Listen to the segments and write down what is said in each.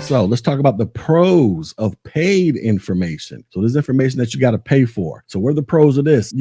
So let's talk about the pros of paid information. So there's information that you got to pay for. So what are the pros of this?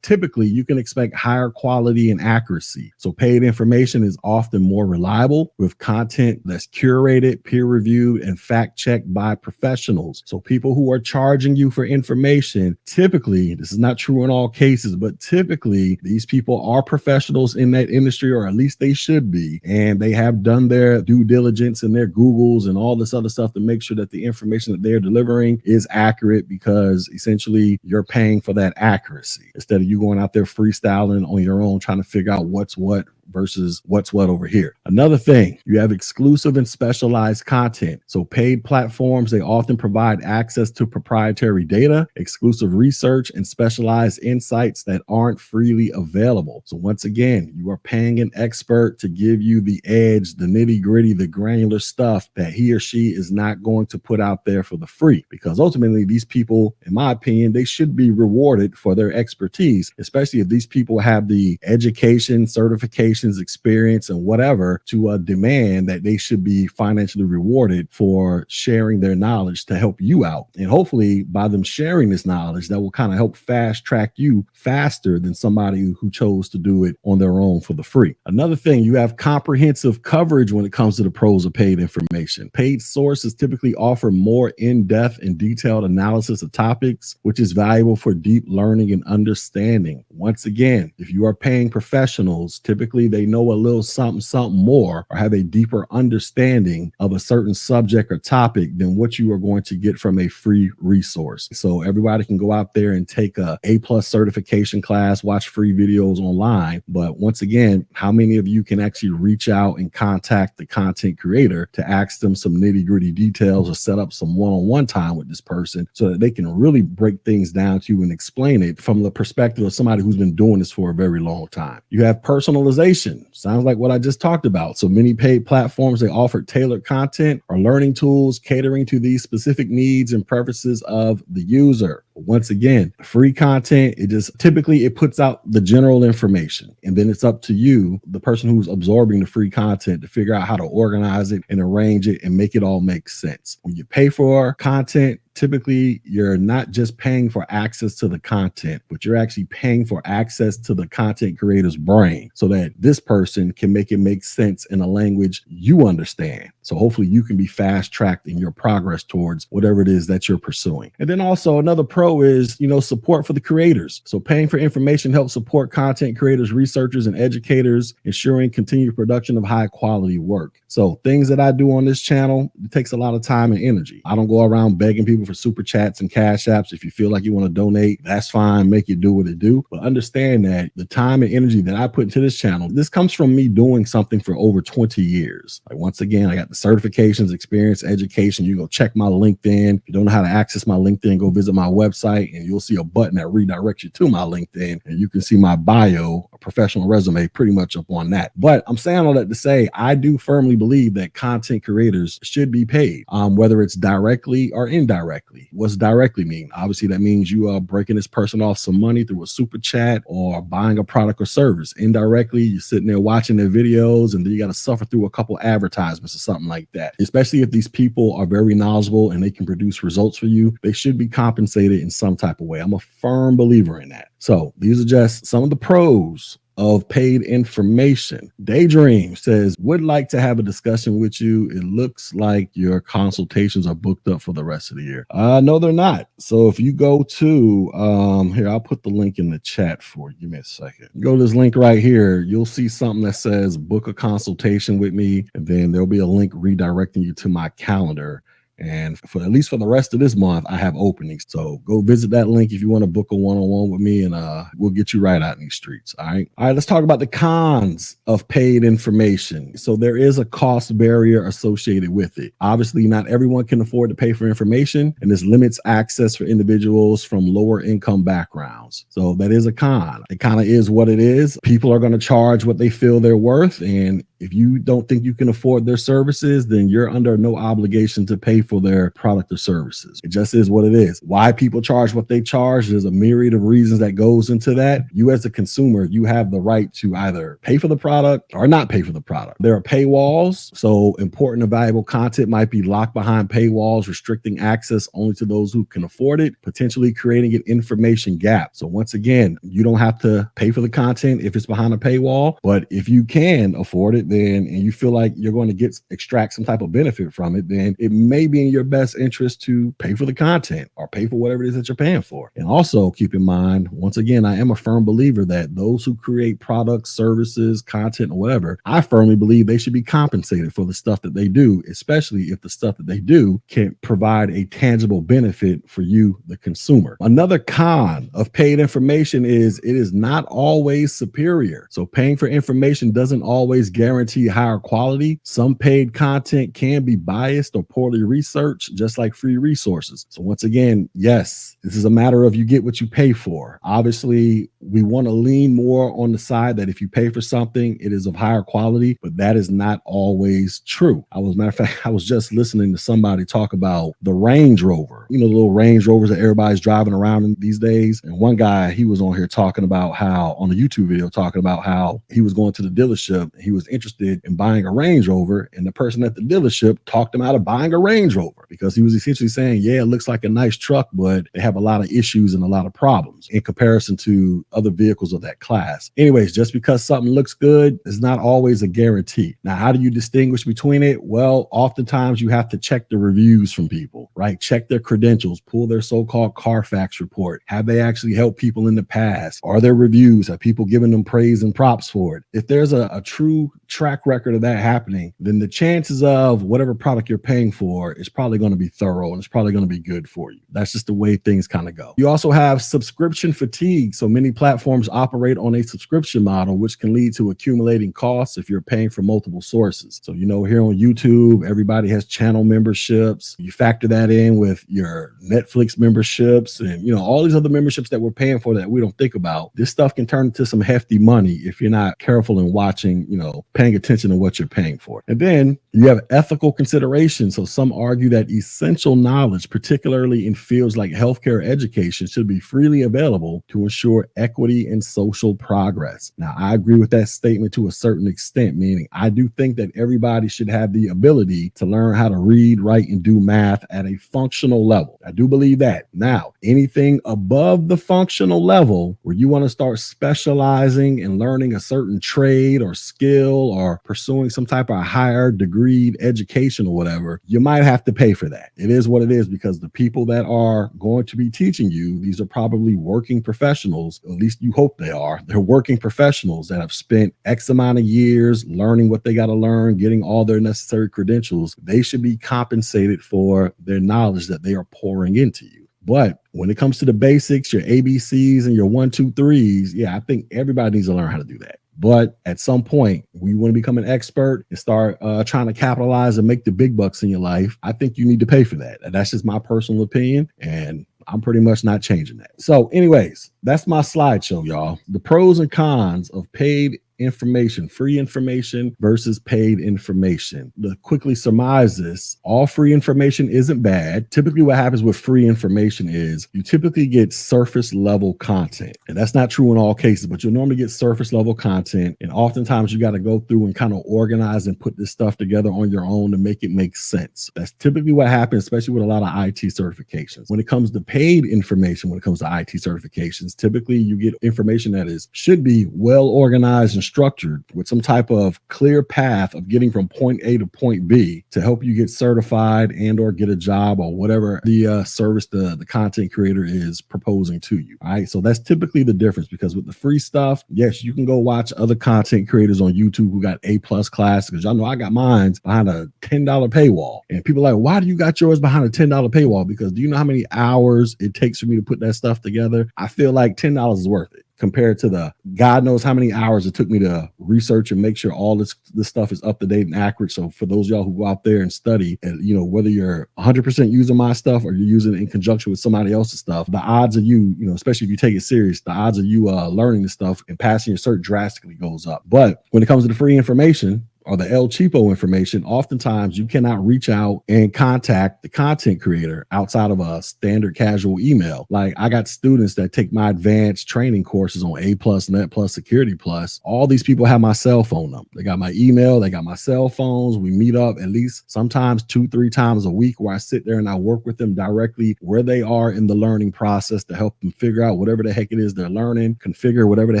Typically you can expect higher quality and accuracy. So paid information is often more reliable with content that's curated, peer reviewed, and fact checked by professionals. So people who are charging you for information, typically, this is not true in all cases, but typically these people are professionals in that industry, or at least they should be. And they have done their due diligence and their Googles and all this other stuff to make sure that the information that they're delivering is accurate, because essentially you're paying for that accuracy instead of you going out there freestyling on your own trying to figure out what's what versus what's what over here. Another thing, you have exclusive and specialized content. So paid platforms, they often provide access to proprietary data, exclusive research, and specialized insights that aren't freely available. So once again, you are paying an expert to give you the edge, the nitty gritty, the granular stuff that he or she is not going to put out there for the free, because ultimately these people, in my opinion, they should be rewarded for their expertise, especially if these people have the education, certification, experience, and whatever to demand that they should be financially rewarded for sharing their knowledge to help you out. And hopefully by them sharing this knowledge, that will kind of help fast track you faster than somebody who chose to do it on their own for the free. Another thing, you have comprehensive coverage when it comes to the pros of paid information. Paid sources typically offer more in-depth and detailed analysis of topics, which is valuable for deep learning and understanding. Once again, if you are paying professionals, typically they know a little something more, or have a deeper understanding of a certain subject or topic than what you are going to get from a free resource. So everybody can go out there and take a A+ certification class, watch free videos online. But once again, how many of you can actually reach out and contact the content creator to ask them some nitty gritty details, or set up some one-on-one time with this person so that they can really break things down to you and explain it from the perspective of somebody who's been doing this for a very long time? You have personalization. Sounds like what I just talked about. So many paid platforms, they offer tailored content or learning tools catering to these specific needs and preferences of the user. Once again, free content, it puts out the general information, and then it's up to you, the person who's absorbing the free content, to figure out how to organize it and arrange it and make it all make sense. When you pay for content, typically you're not just paying for access to the content, but you're actually paying for access to the content creator's brain so that this person can make it make sense in a language you understand. So hopefully you can be fast tracked in your progress towards whatever it is that you're pursuing. And then also another pro is, support for the creators. So paying for information helps support content creators, researchers, and educators, ensuring continued production of high quality work. So things that I do on this channel, it takes a lot of time and energy. I don't go around begging people for super chats and cash apps. If you feel like you want to donate, that's fine. Make it do what it do. But understand that the time and energy that I put into this channel, this comes from me doing something for over 20 years. Like, once again, I got the certifications, experience, education. You go check my LinkedIn. If you don't know how to access my LinkedIn, go visit my website and you'll see a button that redirects you to my LinkedIn, and you can see my bio, a professional resume, pretty much up on that. But I'm saying all that to say, I do firmly believe that content creators should be paid, whether it's directly or indirectly. What's directly mean? Obviously, that means you are breaking this person off some money through a super chat or buying a product or service. Indirectly, you're sitting there watching their videos, and then you got to suffer through a couple advertisements or something like that. Especially if these people are very knowledgeable and they can produce results for you, they should be compensated in some type of way. I'm a firm believer in that. So these are just some of the pros of paid information. Daydream says, would like to have a discussion with you. It looks like your consultations are booked up for the rest of the year. No, they're not. So if you go to, here, I'll put the link in the chat for you. Give me a second. Go to this link right here. You'll see something that says book a consultation with me. And then there'll be a link redirecting you to my calendar. And for at least for the rest of this month, I have openings. So go visit that link if you want to book a one-on-one with me, and we'll get you right out in these streets. All right. All right. Let's talk about the cons of paid information. So there is a cost barrier associated with it. Obviously, not everyone can afford to pay for information, and this limits access for individuals from lower income backgrounds. So that is a con. It kind of is what it is. People are going to charge what they feel they're worth, and If you don't think you can afford their services, then you're under no obligation to pay for their product or services. It just is what it is. Why people charge what they charge, there's a myriad of reasons that goes into that. You as a consumer, you have the right to either pay for the product or not pay for the product. There are paywalls, so important and valuable content might be locked behind paywalls, restricting access only to those who can afford it, potentially creating an information gap. So once again, you don't have to pay for the content if it's behind a paywall, but if you can afford it, then and you feel like you're going to extract some type of benefit from it, then it may be in your best interest to pay for the content or pay for whatever it is that you're paying for. And also keep in mind, once again, I am a firm believer that those who create products, services, content, or whatever, I firmly believe they should be compensated for the stuff that they do, especially if the stuff that they do can provide a tangible benefit for you, the consumer. Another con of paid information is it is not always superior. So paying for information doesn't always guarantee higher quality. Some paid content can be biased or poorly researched, just like free resources. So once again, yes, this is a matter of you get what you pay for. Obviously, we want to lean more on the side that if you pay for something, it is of higher quality, but that is not always true. Matter of fact, I was just listening to somebody talk about the Range Rover, the little Range Rovers that everybody's driving around in these days. And one guy, he was on here talking about how, on a YouTube video, talking about how he was going to the dealership. He was interested in buying a Range Rover, and the person at the dealership talked him out of buying a Range Rover because he was essentially saying, yeah, it looks like a nice truck, but they have a lot of issues and a lot of problems in comparison to other vehicles of that class. Anyways, just because something looks good is not always a guarantee. Now, how do you distinguish between it? Well, oftentimes you have to check the reviews from people, right? Check their credentials, pull their so-called Carfax report. Have they actually helped people in the past? Are there reviews? Have people given them praise and props for it? If there's a true track record of that happening, then the chances of whatever product you're paying for is probably going to be thorough and it's probably going to be good for you. That's just the way things kind of go. You also have subscription fatigue. So many platforms operate on a subscription model, which can lead to accumulating costs if you're paying for multiple sources. So, here on YouTube, everybody has channel memberships. You factor that in with your Netflix memberships and, all these other memberships that we're paying for that we don't think about. This stuff can turn into some hefty money if you're not careful in watching, paying attention to what you're paying for. And then you have ethical considerations. So some argue that essential knowledge, particularly in fields like healthcare education, should be freely available to ensure equity and social progress. Now, I agree with that statement to a certain extent, meaning I do think that everybody should have the ability to learn how to read, write, and do math at a functional level. I do believe that. Now, anything above the functional level where you want to start specializing and learning a certain trade or skill or pursuing some type of higher degree education or whatever, you might have to pay for that. It is what it is because the people that are going to be teaching you, these are probably working professionals, at least you hope they are. They're working professionals that have spent X amount of years learning what they got to learn, getting all their necessary credentials. They should be compensated for their knowledge that they are pouring into you. But when it comes to the basics, your ABCs and your 1, 2, 3s, yeah, I think everybody needs to learn how to do that. But at some point, when you want to become an expert and start trying to capitalize and make the big bucks in your life, I think you need to pay for that. And that's just my personal opinion. And I'm pretty much not changing that. So anyways, that's my slideshow, y'all. The pros and cons of paid information, free information versus paid information. To quickly surmise this, all free information isn't bad. Typically what happens with free information is you typically get surface level content. And that's not true in all cases, but you'll normally get surface level content. And oftentimes you got to go through and kind of organize and put this stuff together on your own to make it make sense. That's typically what happens, especially with a lot of IT certifications. When it comes to paid information, when it comes to IT certifications, typically you get information that should be well organized and structured with some type of clear path of getting from point A to point B to help you get certified and or get a job or whatever the service the content creator is proposing to you. All right. So that's typically the difference, because with the free stuff, yes, you can go watch other content creators on YouTube who got A+ classes, because y'all know I got mine behind a $10 paywall. And people are like, why do you got yours behind a $10 paywall? Because do you know how many hours it takes for me to put that stuff together? I feel like $10 is worth it, compared to the God knows how many hours it took me to research and make sure all this stuff is up to date and accurate. So for those of y'all who go out there and study, and whether you're 100% using my stuff or you're using it in conjunction with somebody else's stuff, the odds of you, especially if you take it serious, the odds of you learning this stuff and passing your cert drastically goes up. But when it comes to the free information, or the El Cheapo information, oftentimes you cannot reach out and contact the content creator outside of a standard casual email. Like I got students that take my advanced training courses on A Plus, Net Plus, Security Plus. All these people have my cell phone number. They got my email, they got my cell phones. We meet up at least sometimes 2-3 times a week where I sit there and I work with them directly where they are in the learning process to help them figure out whatever the heck it is they're learning, configure whatever the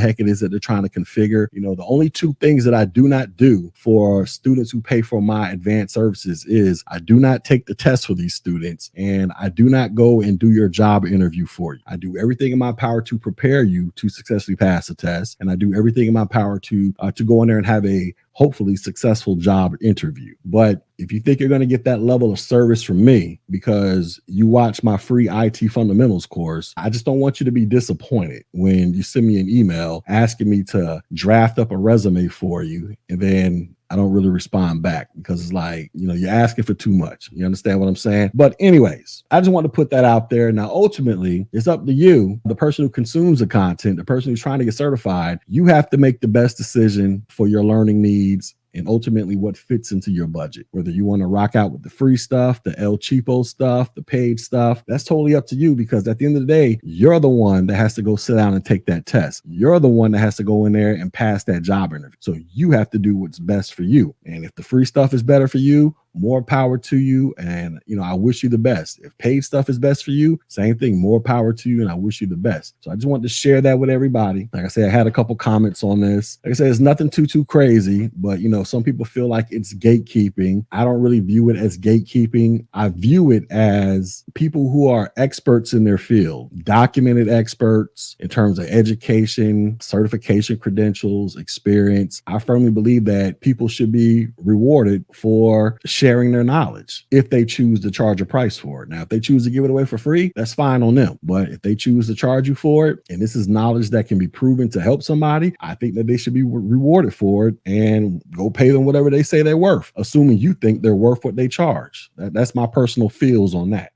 heck it is that they're trying to configure. You know, the only two things that I do not do for students who pay for my advanced services is I do not take the test for these students, and I do not go and do your job interview for you. I do everything in my power to prepare you to successfully pass the test, and I do everything in my power to go in there and have a hopefully successful job interview. But if you think you're going to get that level of service from me because you watch my free IT fundamentals course, I just don't want you to be disappointed when you send me an email asking me to draft up a resume for you, and then I don't really respond back because it's like, you know, you're asking for too much. You understand what I'm saying? But anyways, I just want to put that out there. Now, ultimately, it's up to you, the person who consumes the content, the person who's trying to get certified. You have to make the best decision for your learning needs and ultimately what fits into your budget. Whether you want to rock out with the free stuff, the El Cheapo stuff, the paid stuff, that's totally up to you, because at the end of the day, you're the one that has to go sit down and take that test. You're the one that has to go in there and pass that job interview. So you have to do what's best for you. And if the free stuff is better for you, more power to you. And, you know, I wish you the best. If paid stuff is best for you, same thing, more power to you. And I wish you the best. So I just wanted to share that with everybody. Like I said, I had a couple comments on this. Like I said, it's nothing too crazy, but, you know, some people feel like it's gatekeeping. I don't really view it as gatekeeping. I view it as people who are experts in their field, documented experts in terms of education, certification, credentials, experience. I firmly believe that people should be rewarded for sharing their knowledge if they choose to charge a price for it. Now, if they choose to give it away for free, that's fine on them. But if they choose to charge you for it, and this is knowledge that can be proven to help somebody, I think that they should be rewarded for it and go pay them whatever they say they're worth, assuming you think they're worth what they charge. That's my personal feels on that.